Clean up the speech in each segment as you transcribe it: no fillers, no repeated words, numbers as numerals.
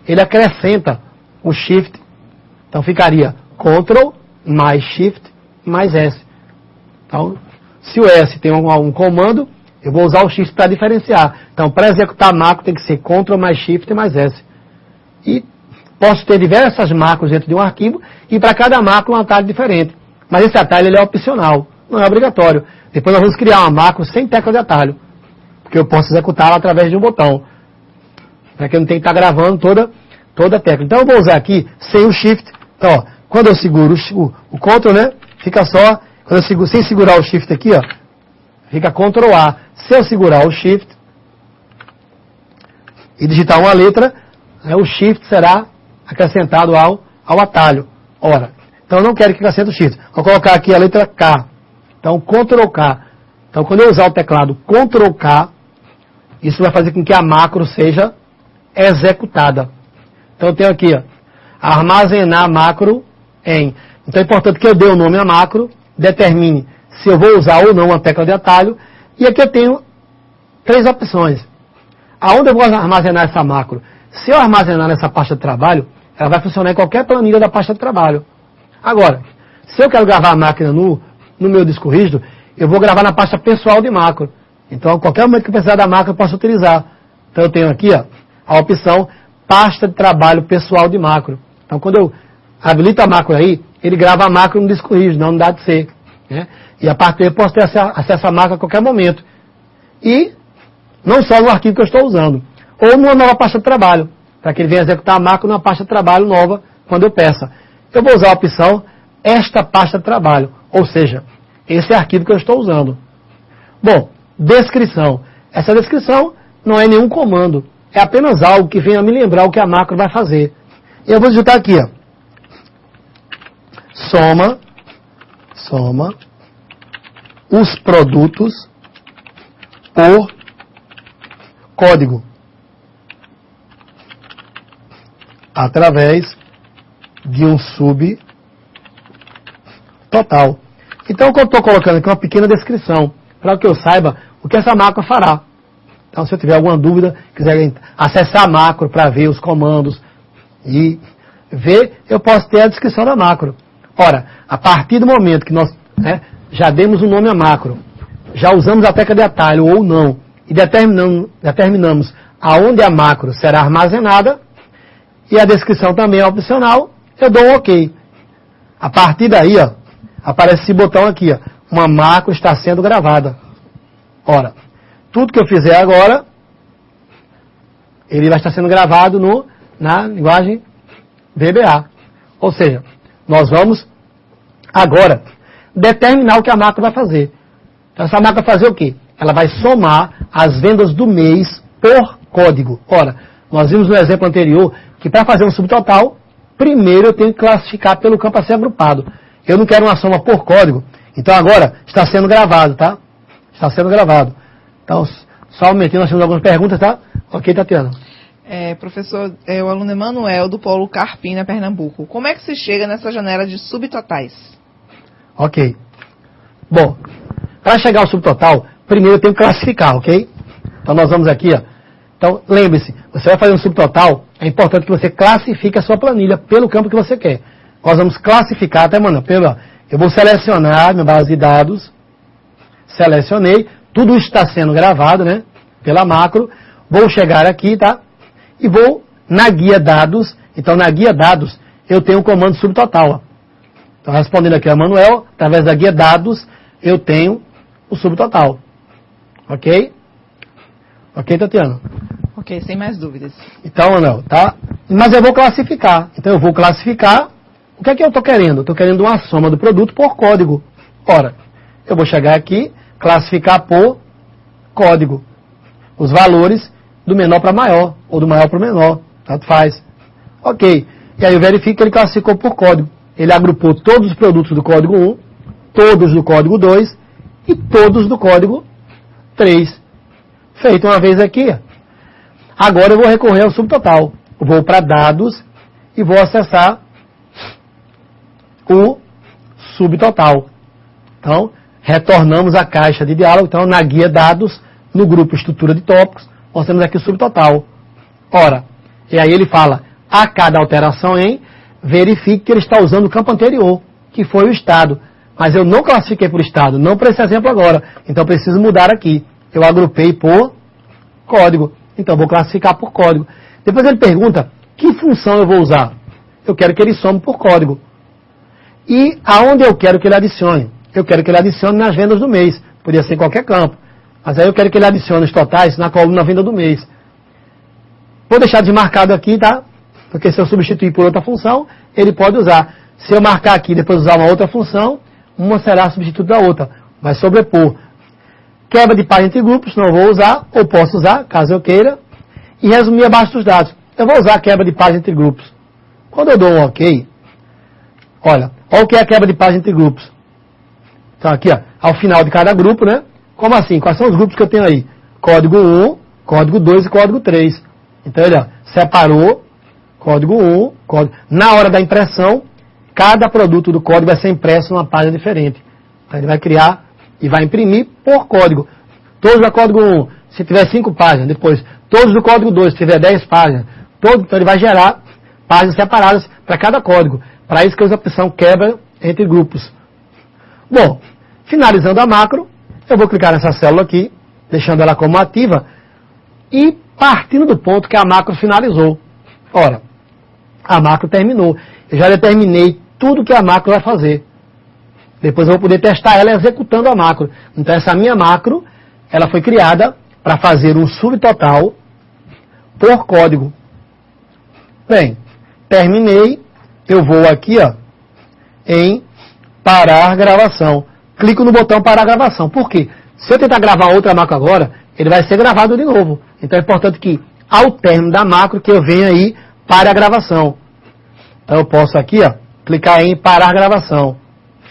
ele acrescenta o Shift. Então ficaria Ctrl mais Shift mais S. Então, se o S tem um comando, eu vou usar o Shift para diferenciar. Então, para executar macro tem que ser Ctrl mais Shift mais S. E posso ter diversas macros dentro de um arquivo e para cada macro um atalho diferente. Mas esse atalho ele é opcional, não é obrigatório. Depois nós vamos criar uma macro sem tecla de atalho, porque eu posso executá-la através de um botão. Para que eu não tenha que estar gravando toda a tecla. Então eu vou usar aqui sem o Shift. Então, ó, quando eu seguro o Ctrl, né, fica só, quando eu seguro, sem segurar o Shift aqui, ó, fica Ctrl A. Se eu segurar o Shift e digitar uma letra, o Shift será acrescentado ao atalho. Ora, então eu não quero que acrescente o Shift. Vou colocar aqui a letra K. Então, Ctrl K. Então, quando eu usar o teclado Ctrl K, isso vai fazer com que a macro seja executada. Então, eu tenho aqui, ó, armazenar macro em. Então, é importante que eu dê o nome à macro, determine se eu vou usar ou não a tecla de atalho. E aqui eu tenho 3 opções. Aonde eu vou armazenar essa macro? Se eu armazenar nessa pasta de trabalho, ela vai funcionar em qualquer planilha da pasta de trabalho. Agora, se eu quero gravar a máquina no meu disco rígido, eu vou gravar na pasta pessoal de macro. Então, a qualquer momento que eu precisar da macro, eu posso utilizar. Então, eu tenho aqui, ó, a opção pasta de trabalho pessoal de macro. Então, quando eu habilito a macro aí, ele grava a macro no disco rígido, na unidade C. Né? E a partir daí eu posso ter acesso à macro a qualquer momento. E não só no arquivo que eu estou usando, ou numa nova pasta de trabalho, para que ele venha executar a macro numa pasta de trabalho nova quando eu peça. Eu vou usar a opção esta pasta de trabalho, ou seja, esse arquivo que eu estou usando. Bom, descrição. Essa descrição não é nenhum comando, é apenas algo que venha me lembrar o que a macro vai fazer. E eu vou digitar aqui, ó, soma os produtos por código através de um subtotal. Então, eu estou colocando aqui uma pequena descrição, para que eu saiba o que essa macro fará. Então, se eu tiver alguma dúvida, quiser acessar a macro para ver os comandos e ver, eu posso ter a descrição da macro. Ora, a partir do momento que nós já demos o nome à macro, já usamos a tecla de atalho ou não, e determinamos aonde a macro será armazenada, e a descrição também é opcional, eu dou um OK. A partir daí, ó, aparece esse botão aqui, ó, uma macro está sendo gravada. Ora, tudo que eu fizer agora, ele vai estar sendo gravado na linguagem VBA. Ou seja, nós vamos agora determinar o que a macro vai fazer. Então, essa macro vai fazer o quê? Ela vai somar as vendas do mês por código. Ora, nós vimos no exemplo anterior que para fazer um subtotal, primeiro eu tenho que classificar pelo campo a ser agrupado. Eu não quero uma soma por código. Então agora está sendo gravado, tá? Está sendo gravado. Então, só aumentando, nós temos algumas perguntas, tá? Ok, Tatiana. Professor, o aluno Emanuel, do Polo Carpina, Pernambuco. Como é que se chega nessa janela de subtotais? Ok. Bom, para chegar ao subtotal, primeiro eu tenho que classificar, ok? Então nós vamos aqui, ó. Então, lembre-se, você vai fazer um subtotal, é importante que você classifique a sua planilha pelo campo que você quer. Nós vamos classificar, até, mano, eu vou selecionar minha base de dados, selecionei, tudo está sendo gravado, né, pela macro, vou chegar aqui, tá, e vou na guia dados, então na guia dados eu tenho o comando subtotal, ó. Então, respondendo aqui a Manuel, através da guia dados, eu tenho o subtotal. Ok? Ok, Tatiana? Ok, sem mais dúvidas. Então, Manuel, tá? Mas eu vou classificar. Então, eu vou classificar. O que é que eu estou querendo? Eu estou querendo uma soma do produto por código. Ora, eu vou chegar aqui, classificar por código. Os valores do menor para maior, ou do maior para o menor. Tanto faz. Ok. E aí eu verifico que ele classificou por código. Ele agrupou todos os produtos do código 1, todos do código 2 e todos do código 3. Feito uma vez aqui. Agora eu vou recorrer ao subtotal. Eu vou para dados e vou acessar o subtotal. Então, retornamos à caixa de diálogo. Então, na guia dados, no grupo estrutura de tópicos, nós temos aqui o subtotal. Ora, e aí ele fala, A cada alteração em, verifique que ele está usando o campo anterior, que foi o estado. Mas eu não classifiquei por estado, não para esse exemplo agora. Então, preciso mudar aqui. Eu agrupei por código. Então, vou classificar por código. Depois ele pergunta, que função eu vou usar? Eu quero que ele some por código. E aonde eu quero que ele adicione? Eu quero que ele adicione nas vendas do mês. Podia ser em qualquer campo. Mas aí eu quero que ele adicione os totais na coluna venda do mês. Vou deixar desmarcado aqui, tá? Porque se eu substituir por outra função, ele pode usar. Se eu marcar aqui e depois usar uma outra função, uma será substituto da outra. Vai sobrepor. Quebra de página entre grupos, não vou usar, ou posso usar, caso eu queira. E resumir abaixo dos dados. Eu vou usar a quebra de página entre grupos. Quando eu dou um OK, olha o que é a quebra de página entre grupos. Então aqui, ó, ao final de cada grupo, né? Como assim? Quais são os grupos que eu tenho aí? Código 1, código 2 e código 3. Então ele, ó, separou código 1, código... Na hora da impressão, cada produto do código vai ser impresso numa página diferente. Então ele vai criar e vai imprimir por código. Todos do código 1, se tiver 5 páginas, depois todos do código 2, se tiver 10 páginas, então ele vai gerar páginas separadas para cada código. Para isso que eu uso a opção quebra entre grupos. Bom, finalizando a macro, eu vou clicar nessa célula aqui, deixando ela como ativa, e partindo do ponto que a macro finalizou. Ora, a macro terminou. Eu já determinei tudo que a macro vai fazer. Depois eu vou poder testar ela executando a macro. Então essa minha macro, ela foi criada para fazer um subtotal por código. Bem, terminei. Eu vou aqui, ó, em parar gravação. Clico no botão parar gravação. Por quê? Se eu tentar gravar outra macro agora, ele vai ser gravado de novo. Então é importante que, ao término da macro, que eu venha aí para a gravação. Então eu posso aqui, ó, clicar em parar gravação.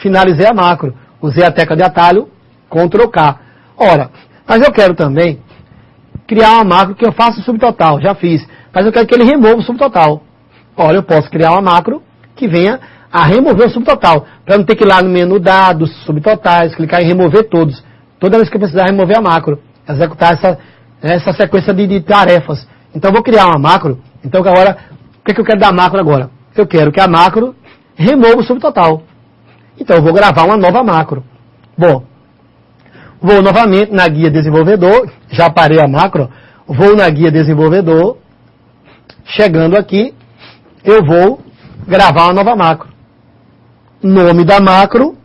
Finalizei a macro. Usei a tecla de atalho, Ctrl K. Ora, mas eu quero também criar uma macro que eu faça o subtotal. Já fiz. Mas eu quero que ele remova o subtotal. Ora, eu posso criar uma macro que venha a remover o subtotal. Para não ter que ir lá no menu dados, subtotais, clicar em remover todos. Toda vez que eu precisar remover a macro. Executar essa sequência de tarefas. Então eu vou criar uma macro. Então agora, o que eu quero da macro agora? Eu quero que a macro remova o subtotal. Então eu vou gravar uma nova macro. Bom, vou novamente na guia desenvolvedor. Já parei a macro. Vou na guia desenvolvedor. Chegando aqui, eu vou gravar uma nova macro. Nome da macro,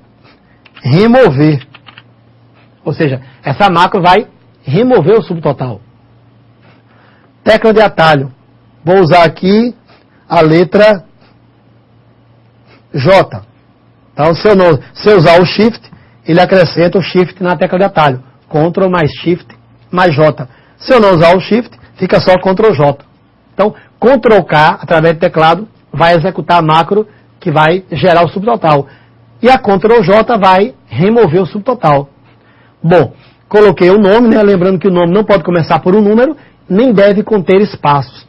remover. Ou seja, essa macro vai remover o subtotal. Tecla de atalho. Vou usar aqui a letra J. Então, se eu usar o Shift, ele acrescenta o Shift na tecla de atalho. Ctrl mais Shift mais J. Se eu não usar o Shift, fica só Ctrl J. Então, Ctrl K, através do teclado, vai executar a macro que vai gerar o subtotal. E a Ctrl J vai remover o subtotal. Bom, coloquei o nome, né? Lembrando que o nome não pode começar por um número, nem deve conter espaços.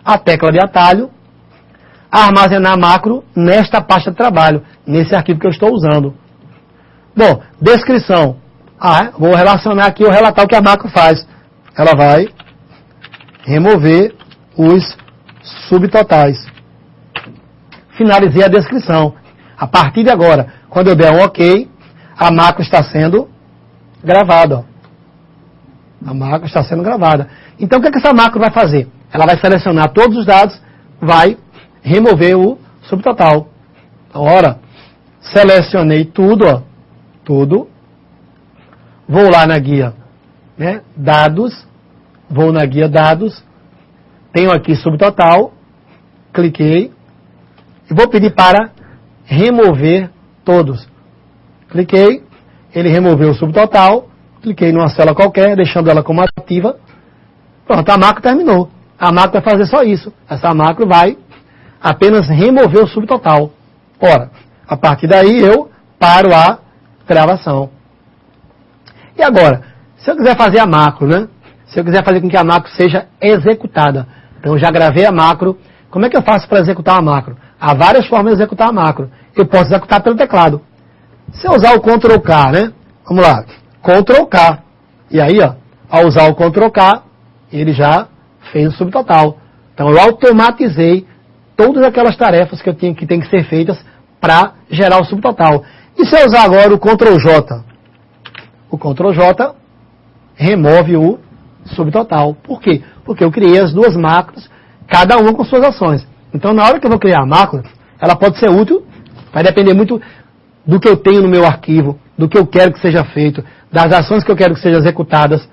A tecla de atalho, armazenar macro nesta pasta de trabalho, nesse arquivo que eu estou usando. Bom, descrição. Vou relacionar aqui o relatar o que a macro faz. Ela vai remover os subtotais. Finalizei a descrição. A partir de agora, quando eu der um OK, a macro está sendo gravada. A macro está sendo gravada. Então, o que essa macro vai fazer? Ela vai selecionar todos os dados, vai remover o subtotal. Ora, selecionei tudo, ó, tudo. Vou lá na guia, né, dados. Vou na guia dados. Tenho aqui subtotal. Cliquei. E vou pedir para remover todos. Cliquei. Ele removeu o subtotal. Cliquei numa célula qualquer, deixando ela como ativa. Pronto, a macro terminou. A macro vai fazer só isso. Essa macro vai apenas remover o subtotal. Ora, a partir daí eu paro a gravação. E agora, se eu quiser fazer a macro, né? Se eu quiser fazer com que a macro seja executada. Então eu já gravei a macro. Como é que eu faço para executar a macro? Há várias formas de executar a macro. Eu posso executar pelo teclado. Se eu usar o Ctrl K, né? Vamos lá. Ctrl K. E aí, ó, ao usar o Ctrl K, ele já fez o subtotal. Então eu automatizei todas aquelas tarefas que tem que ser feitas para gerar o subtotal. E se eu usar agora o Ctrl J? O Ctrl J remove o subtotal. Por quê? Porque eu criei as duas macros, cada uma com suas ações. Então na hora que eu vou criar a macro, ela pode ser útil, vai depender muito do que eu tenho no meu arquivo, do que eu quero que seja feito, das ações que eu quero que sejam executadas.